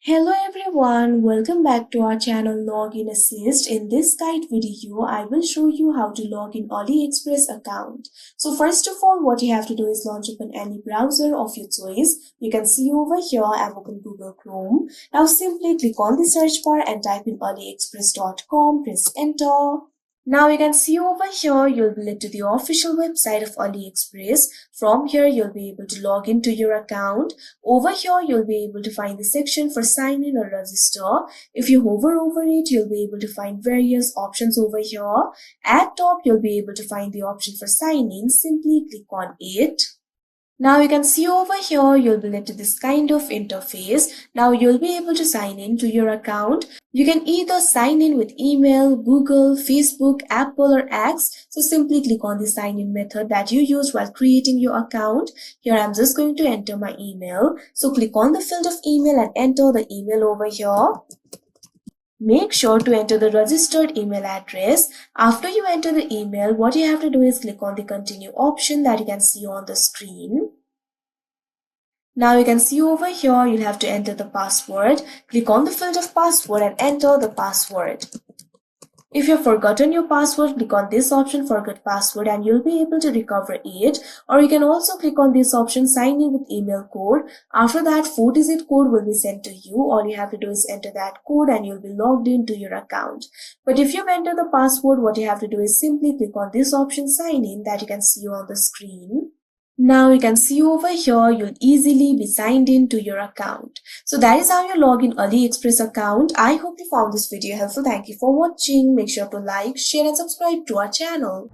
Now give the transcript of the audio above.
Hello everyone, welcome back to our channel Login Assist. In this guide video, I will show you how to log in AliExpress account. So first of all, what you have to do is launch open any browser of your choice. You can see over here, I've opened Google Chrome. Now simply click on the search bar and type in aliexpress.com, press enter. Now you can see over here, you'll be led to the official website of AliExpress. From here, you'll be able to log into your account. Over here, you'll be able to find the section for sign in or register. If you hover over it, you'll be able to find various options over here. At top, you'll be able to find the option for sign in. Simply click on it. Now you can see over here, you'll be led to this kind of interface. Now you'll be able to sign in to your account. You can either sign in with email, Google, Facebook, Apple or X. So simply click on the sign in method that you used while creating your account. Here I'm just going to enter my email. So click on the field of email and enter the email over here. Make sure to enter the registered email address. After you enter the email, what you have to do is click on the continue option that you can see on the screen. Now you can see over here, you'll have to enter the password. Click on the field of password and enter the password. If you've forgotten your password, click on this option forget password and you'll be able to recover it. Or you can also click on this option sign in with email code. After that, 4-digit code will be sent to you. All you have to do is enter that code and you'll be logged into your account. But if you've entered the password, what you have to do is simply click on this option sign in that you can see on the screen. Now you can see over here, you'll easily be signed in to your account. So that is how you log in AliExpress account. I hope you found this video helpful. Thank you for watching. Make sure to like, share and subscribe to our channel.